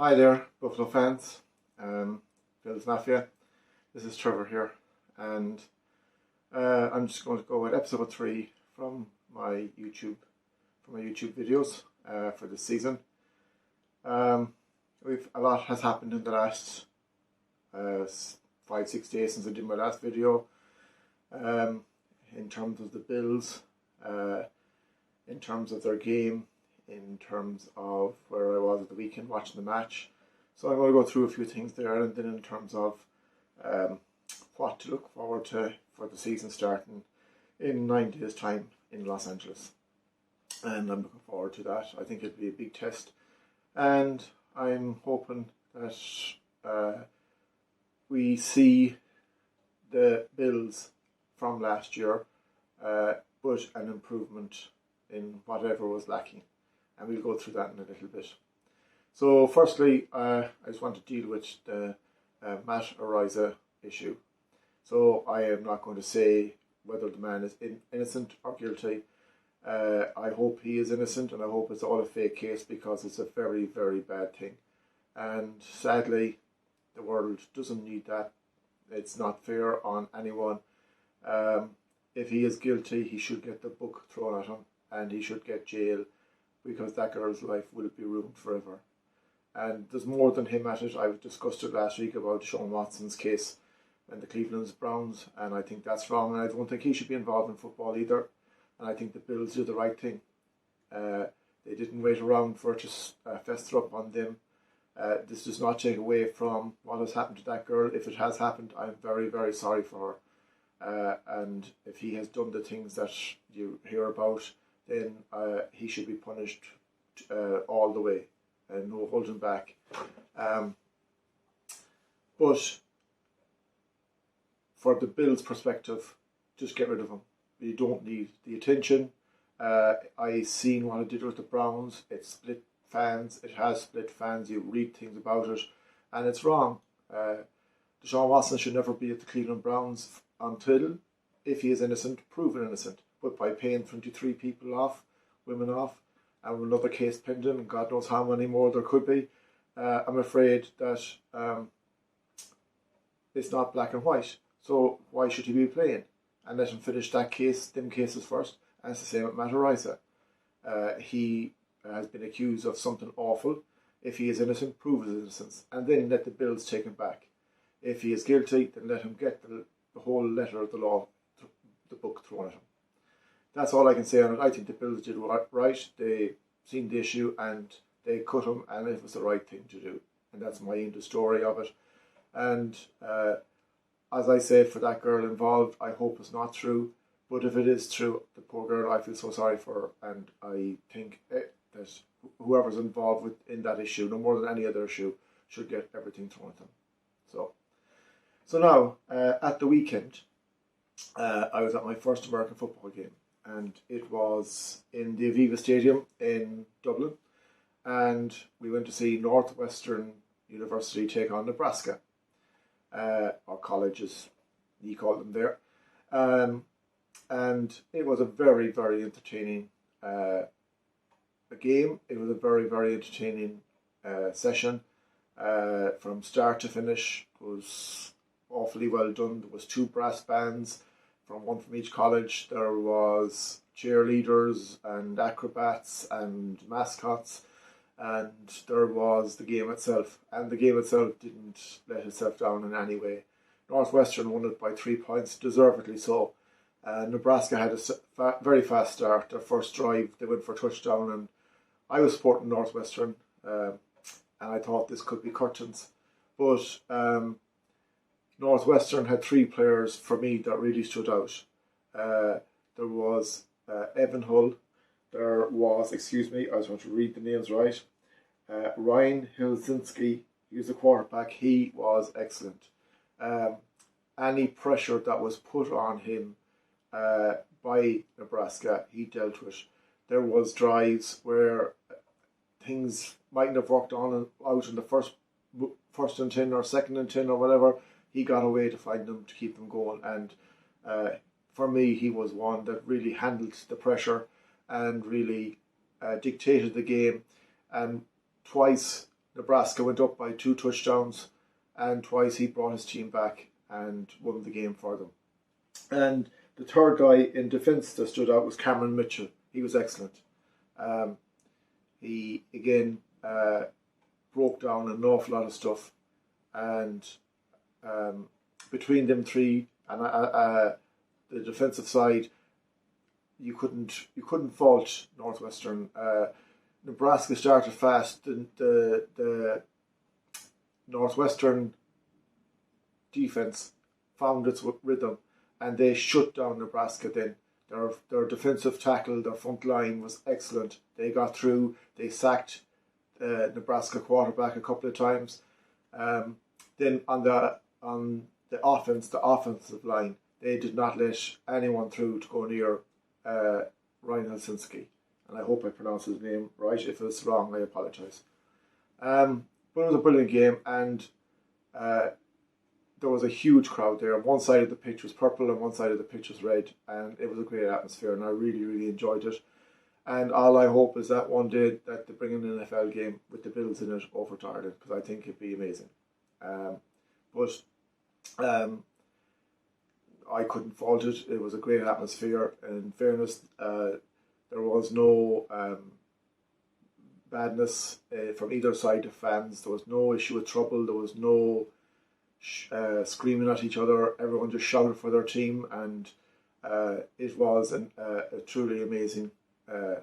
Hi there, Buffalo fans. Phil's Mafia. This is Trevor here, and I'm just going to go with episode 3 from my YouTube videos for this season. A lot has happened in the last 5-6 days since I did my last video. In terms of the Bills, in terms of their game, in terms of where I was at the weekend watching the match. So I'm going to go through a few things there, and then in terms of what to look forward to for the season starting in 9 days' time in Los Angeles. And I'm looking forward to that. I think it'll be a big test, and I'm hoping that we see the Bills from last year, but an improvement in whatever was lacking. And we'll go through that in a little bit. So firstly, I just want to deal with the Matt Ariza issue. So I am not going to say whether the man is innocent or guilty. I hope he is innocent, and I hope it's all a fake case, because it's a very, very bad thing. And sadly, the world doesn't need that. It's not fair on anyone. If he is guilty, he should get the book thrown at him, and he should get jail, because that girl's life will be ruined forever. And there's more than him at it. I discussed it last week about Sean Watson's case and the Cleveland Browns, and I think that's wrong, and I don't think he should be involved in football either. And I think the Bills did the right thing. They didn't wait around for it to fester up on them. This does not take away from what has happened to that girl. If it has happened, I'm very, very sorry for her. And if he has done the things that you hear about, then he should be punished all the way, and no holding back. But for the Bills' perspective, just get rid of him. You don't need the attention. I seen what it did with the Browns. It split fans. It has split fans. You read things about it, and it's wrong. Deshaun Watson should never be at the Cleveland Browns until, if he is innocent, proven innocent. But by paying 23 women off, and another case pending, and God knows how many more there could be, I'm afraid that it's not black and white. So why should he be playing? And let him finish them cases first. And it's the same with Matt Ariza. He has been accused of something awful. If he is innocent, prove his innocence, and then let the Bills take him back. If he is guilty, then let him get the whole letter of the law, the book thrown at him. That's all I can say on it. I think the Bills did right. They seen the issue and they cut him, and it was the right thing to do. And that's my end of story of it. And as I said, for that girl involved, I hope it's not true. But if it is true, the poor girl, I feel so sorry for her. And I think that whoever's involved in that issue, no more than any other issue, should get everything thrown at them. So now, at the weekend, I was at my first American football game. And it was in the Aviva Stadium in Dublin. And we went to see Northwestern University take on Nebraska. Or colleges, you call them there. And it was a very, very entertaining game. It was a very, very entertaining session. From start to finish, it was awfully well done. There was 2 brass bands, one from each college. There was cheerleaders and acrobats and mascots, and there was the game itself. And the game itself didn't let itself down in any way. Northwestern won it by 3 points, deservedly so. Nebraska had a very fast start. Their first drive, they went for a touchdown, and I was supporting Northwestern, and I thought this could be curtains. But Northwestern had 3 players for me that really stood out. There was Evan Hull. There was, I just want to read the names right. Ryan Hilzinski, he was the quarterback. He was excellent. Any pressure that was put on him by Nebraska, he dealt with. There was drives where things mightn't have worked out in the first and 10 or second and 10 or whatever. He got a way to find them, to keep them going. And for me, he was one that really handled the pressure and really dictated the game. And twice Nebraska went up by 2 touchdowns, and twice he brought his team back and won the game for them. And the third guy in defence that stood out was Cameron Mitchell. He was excellent. He again broke down an awful lot of stuff, and between them three and the defensive side, you couldn't fault Northwestern. Nebraska started fast. The Northwestern defense found its rhythm, and they shut down Nebraska. Then their defensive tackle, their front line was excellent. They got through. They sacked Nebraska quarterback a couple of times. Then on the offensive line, they did not let anyone through to go near Ryan Helsinski. And I hope I pronounced his name right. If it's wrong, I apologise. But it was a brilliant game, and there was a huge crowd there. One side of the pitch was purple and one side of the pitch was red, and it was a great atmosphere, and I really, really enjoyed it. And all I hope is that one day that they bring an NFL game with the Bills in it over to Ireland, because I think it'd be amazing. But I couldn't fault it. It was a great atmosphere. In fairness, there was no badness from either side of fans. There was no issue with trouble. There was no screaming at each other. Everyone just shouted for their team, and it was a truly amazing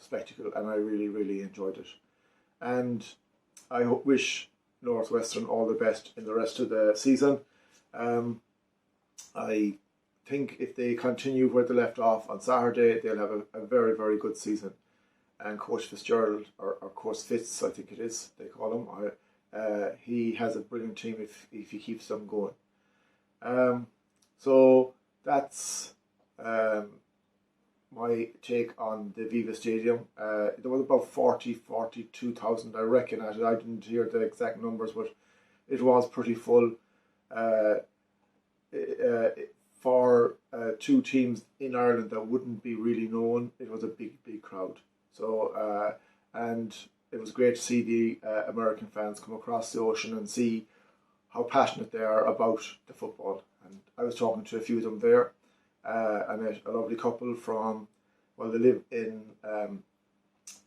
spectacle, and I really, really enjoyed it. And I wish Northwestern all the best in the rest of the season. I think if they continue where they left off on Saturday, they'll have a very, very good season. And Coach Fitzgerald, or Coach Fitz, I think it is, they call him, he has a brilliant team if he keeps them going. So that's my take on the Viva Stadium. There was about 42,000, I reckon. I didn't hear the exact numbers, but it was pretty full. For two teams in Ireland that wouldn't be really known, it was a big, big crowd. So, and it was great to see the American fans come across the ocean and see how passionate they are about the football. And I was talking to a few of them there. I met a lovely couple from, they live in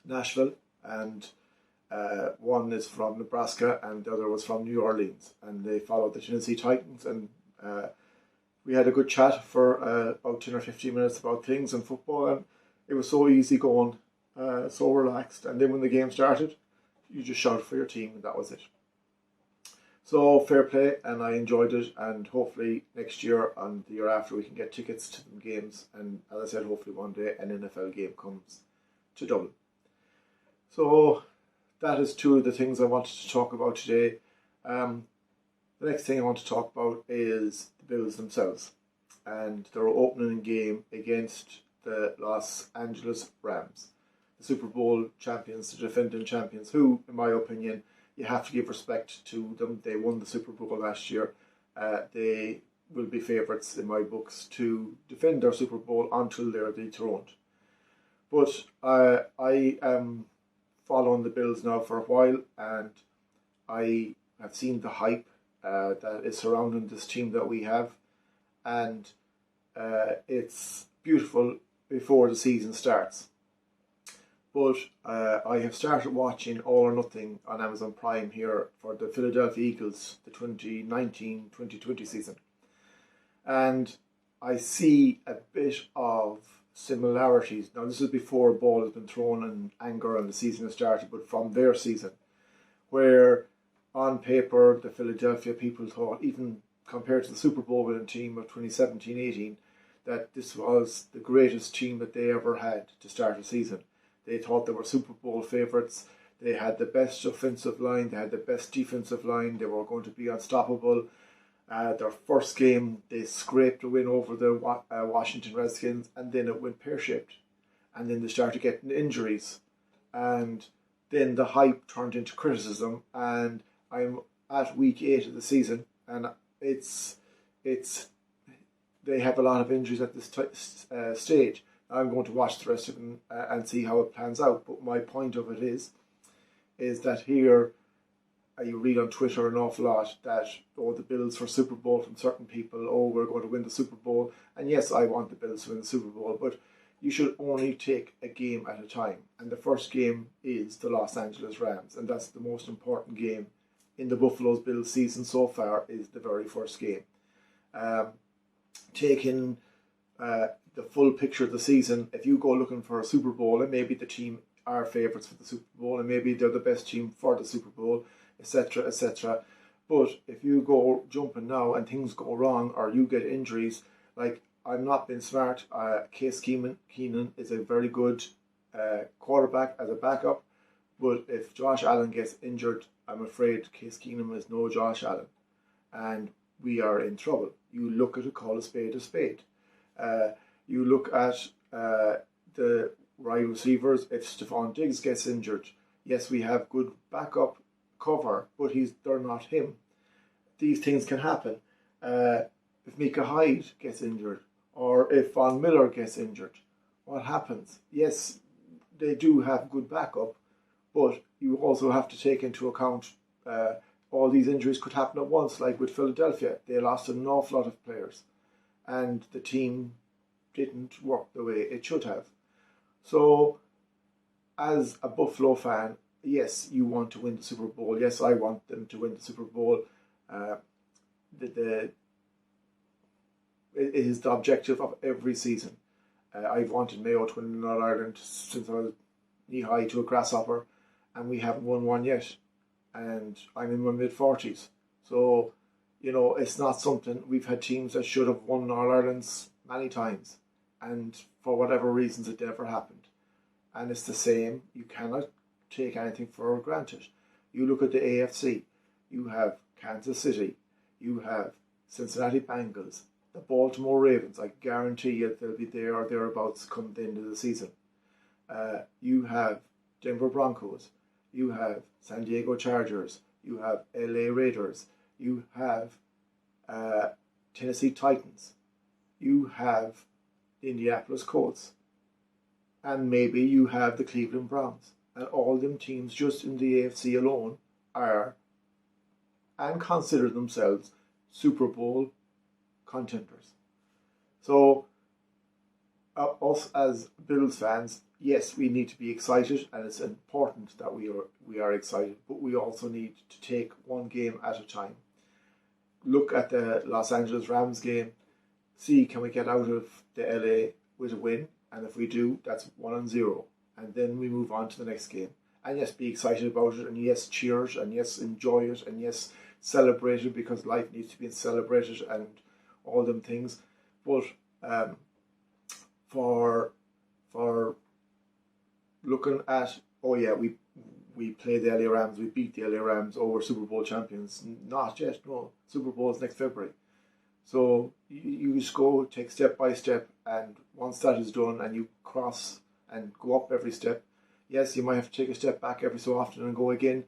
Nashville, and one is from Nebraska and the other was from New Orleans, and they followed the Tennessee Titans, and we had a good chat for about 10 or 15 minutes about things and football, and it was so easy going, so relaxed. And then when the game started, you just shouted for your team, and that was it. So fair play, and I enjoyed it, and hopefully next year and the year after we can get tickets to the games, and as I said, hopefully one day an NFL game comes to Dublin. So that is two of the things I wanted to talk about today. The next thing I want to talk about is the Bills themselves and their opening game against the Los Angeles Rams, the Super Bowl champions, the defending champions, who, in my opinion, you have to give respect to them. They won the Super Bowl last year. They will be favourites in my books to defend their Super Bowl until they're dethroned. But I am following the Bills now for a while, and I have seen the hype that is surrounding this team that we have, and it's beautiful before the season starts. But I have started watching All or Nothing on Amazon Prime here for the Philadelphia Eagles, the 2019-2020 season. And I see a bit of similarities. Now, this is before a ball has been thrown in anger and the season has started, but from their season, where on paper the Philadelphia people thought, even compared to the Super Bowl winning team of 2017-18, that this was the greatest team that they ever had to start a season. They thought they were Super Bowl favourites. They had the best offensive line. They had the best defensive line. They were going to be unstoppable. Their first game, they scraped a win over the Washington Redskins, and then it went pear-shaped. And then they started getting injuries. And then the hype turned into criticism. And I'm at week 8 of the season, and they have a lot of injuries at this stage. I'm going to watch the rest of them and see how it plans out. But my point of it is that here you read on Twitter an awful lot that, oh, the Bills for Super Bowl from certain people, oh, we're going to win the Super Bowl. And yes, I want the Bills to win the Super Bowl, but you should only take a game at a time. And the first game is the Los Angeles Rams, and that's the most important game in the Buffalo Bills season so far, is the very first game. Taking the full picture of the season, if you go looking for a Super Bowl, and maybe the team are favourites for the Super Bowl, and maybe they're the best team for the Super Bowl, etc., etc. But if you go jumping now and things go wrong, or you get injuries, like, I'm not being smart. Case Keenan is a very good quarterback as a backup, but if Josh Allen gets injured, I'm afraid Case Keenum is no Josh Allen, and we are in trouble. You look at call a spade a spade. You look at the wide receivers. If Stephon Diggs gets injured, yes, we have good backup cover, but they're not him. These things can happen. If Micah Hyde gets injured, or if Von Miller gets injured, what happens? Yes, they do have good backup, but you also have to take into account all these injuries could happen at once, like with Philadelphia. They lost an awful lot of players, and the team didn't work the way it should have. So, as a Buffalo fan, yes, you want to win the Super Bowl. Yes, I want them to win the Super Bowl. It is the objective of every season. I've wanted Mayo to win All Ireland since I was knee-high to a grasshopper, and we haven't won one yet. And I'm in my mid-40s. So, it's not something. We've had teams that should have won All Irelands many times, and for whatever reasons it never happened. And it's the same. You cannot take anything for granted. You look at the AFC. You have Kansas City. You have Cincinnati Bengals. The Baltimore Ravens. I guarantee you they'll be there or thereabouts come the end of the season. You have Denver Broncos. You have San Diego Chargers. You have LA Raiders. You have Tennessee Titans. You have the Indianapolis Colts. And maybe you have the Cleveland Browns. And all them teams just in the AFC alone are and consider themselves Super Bowl contenders. So, us as Bills fans, yes, we need to be excited, and it's important that we are excited, but we also need to take one game at a time. Look at the Los Angeles Rams game, see can we get out of the LA with a win, and if we do, that's 1-0, and then we move on to the next game. And yes, be excited about it, and yes, cheer it, and yes, enjoy it, and yes, celebrate it, because life needs to be celebrated and all them things. But for looking at, oh yeah, we played the LA Rams, we beat the LA Rams, oh, we're Super Bowl champions. Not yet, no. Super Bowl's next February. So you just go, take step by step, and once that is done and you cross and go up every step, yes, you might have to take a step back every so often and go again.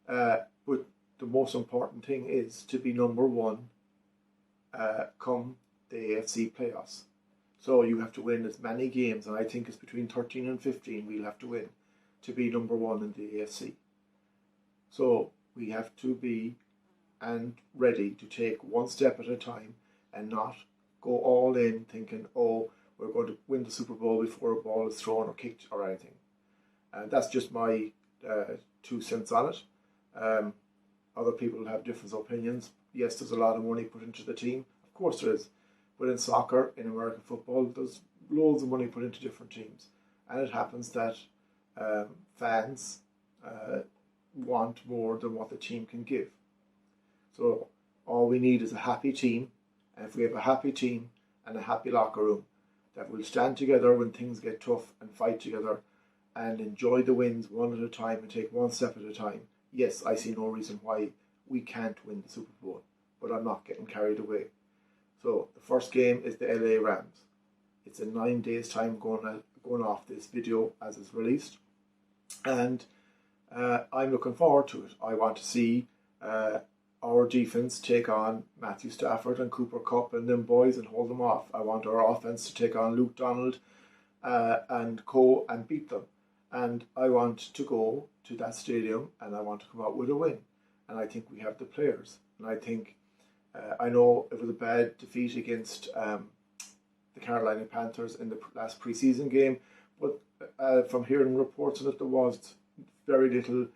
But the most important thing is to be number one come the AFC playoffs. So you have to win as many games, and I think it's between 13 and 15 we'll have to win to be number one in the AFC. So we have to be and ready to take one step at a time and not go all in thinking, oh, we're going to win the Super Bowl before a ball is thrown or kicked or anything. And that's just my 2 cents on it. Other people have different opinions. Yes, there's a lot of money put into the team. Of course there is. But in soccer, in American football, there's loads of money put into different teams. And it happens that fans want more than what the team can give. So all we need is a happy team. And if we have a happy team and a happy locker room that will stand together when things get tough and fight together and enjoy the wins one at a time and take one step at a time, yes, I see no reason why we can't win the Super Bowl. But I'm not getting carried away. So the first game is the LA Rams. It's in 9 days' time going off this video as it's released. And I'm looking forward to it. I want to see our defense take on Matthew Stafford and Cooper Kupp and them boys and hold them off. I want our offense to take on Luke Donald and co and beat them. And I want to go to that stadium and I want to come out with a win. and I think we have the players. And I think, I know it was a bad defeat against the Carolina Panthers in the last preseason game, but from hearing reports on it, there was very little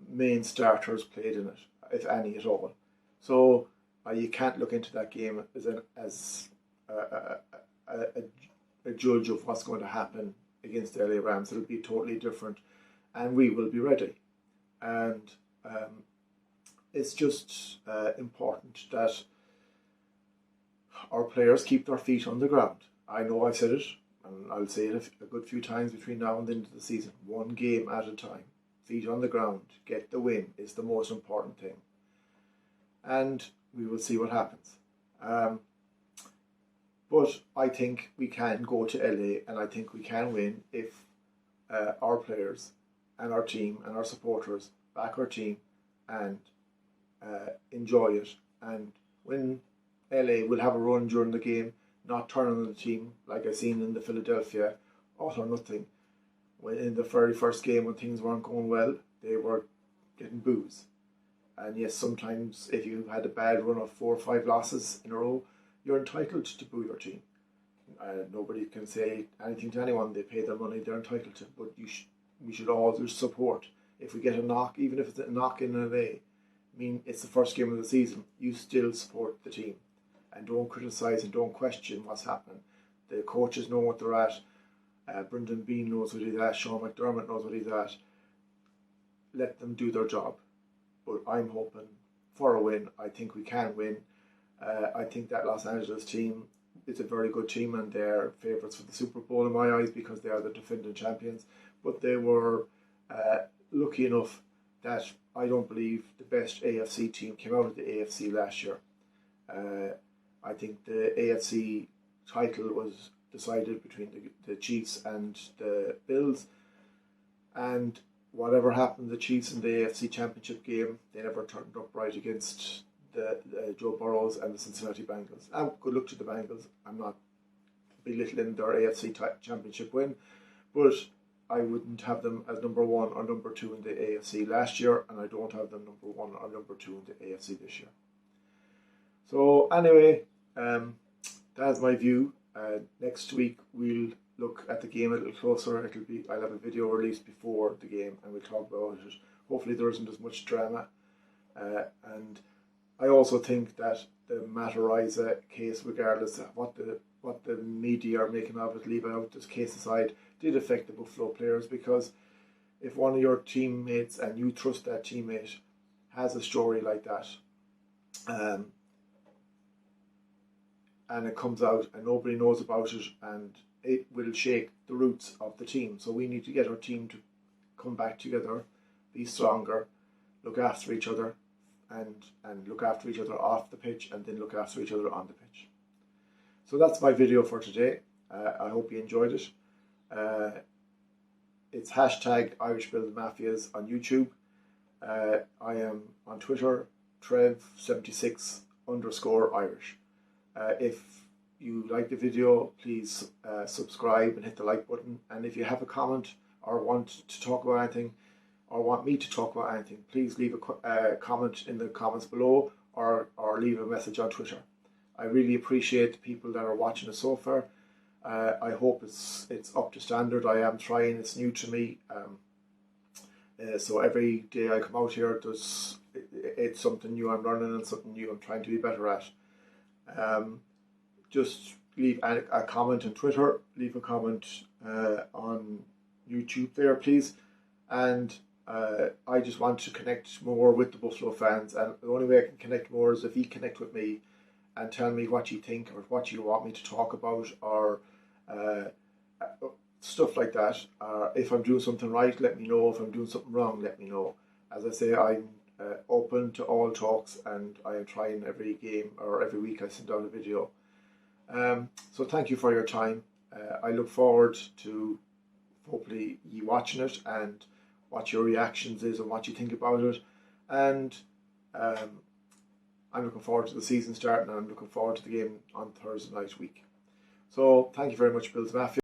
main starters played in it, if any at all. So you can't look into that game as a judge of what's going to happen against the LA Rams. It'll be totally different, and we will be ready. And it's just important that our players keep their feet on the ground. I know I've said it, and I'll say it a good few times between now and the end of the season. One game at a time. Feet on the ground. Get the win is the most important thing. And we will see what happens. But I think we can go to LA, and I think we can win if our players and our team and our supporters back our team and enjoy it. And when LA will have a run during the game, not turn on the team like I seen in the Philadelphia, all or nothing. When in the very first game, when things weren't going well, they were getting boos. And yes, sometimes if you had a bad run of 4 or 5 losses in a row, you're entitled to boo your team. Nobody can say anything to anyone. They pay their money, they're entitled to. But we should always support. If we get a knock, even if it's a knock in LA, I mean, it's the first game of the season, you still support the team. And don't criticise and don't question what's happening. The coaches know what they're at. Brendan Bean knows what he's at. Sean McDermott knows what he's at. Let them do their job. But I'm hoping for a win. I think we can win. I think that Los Angeles team is a very good team, and they're favourites for the Super Bowl in my eyes because they are the defending champions. But they were lucky enough that I don't believe the best AFC team came out of the AFC last year. I think the AFC title was decided between the Chiefs and the Bills, and whatever happened, the Chiefs in the AFC Championship game, they never turned up right against the Joe Burrows and the Cincinnati Bengals. And good luck to the Bengals. I'm not belittling their AFC Championship win, but I wouldn't have them as number 1 or number 2 in the AFC last year, and I don't have them number 1 or number 2 in the AFC this year. So anyway, that's my view. Next week we'll look at the game a little closer. I'll have a video released before the game, and we'll talk about it. Hopefully there isn't as much drama. And I also think that the Matt Ariza case, regardless of what the media are making of it, leave out this case aside, did affect the Buffalo players, because if one of your teammates, and you trust that teammate, has a story like that, and it comes out and nobody knows about it, and it will shake the roots of the team. So we need to get our team to come back together, be stronger, look after each other, and look after each other off the pitch, and then look after each other on the pitch. So that's my video for today. I hope you enjoyed it. It's hashtag Irish Build Mafias on YouTube. I am on Twitter, Trev76_Irish. If you like the video, please subscribe and hit the like button. And if you have a comment or want to talk about anything, or want me to talk about anything, please leave a comment in the comments below, or leave a message on Twitter. I really appreciate the people that are watching us so far. I hope it's up to standard. I am trying. It's new to me. So every day I come out here, it's something new I'm learning and something new I'm trying to be better at. Just leave a comment on Twitter, leave a comment on YouTube there, please. And I just want to connect more with the Buffalo fans, and the only way I can connect more is if you connect with me and tell me what you think or what you want me to talk about, or stuff like that. If I'm doing something right, let me know. If I'm doing something wrong, let me know. As I say, I'm open to all talks, and I am trying every game or every week I send out a video. So thank you for your time. I look forward to hopefully you watching it and what your reactions is and what you think about it. And I'm looking forward to the season starting, and I'm looking forward to the game on Thursday night week. So thank you very much, Bills Mafia.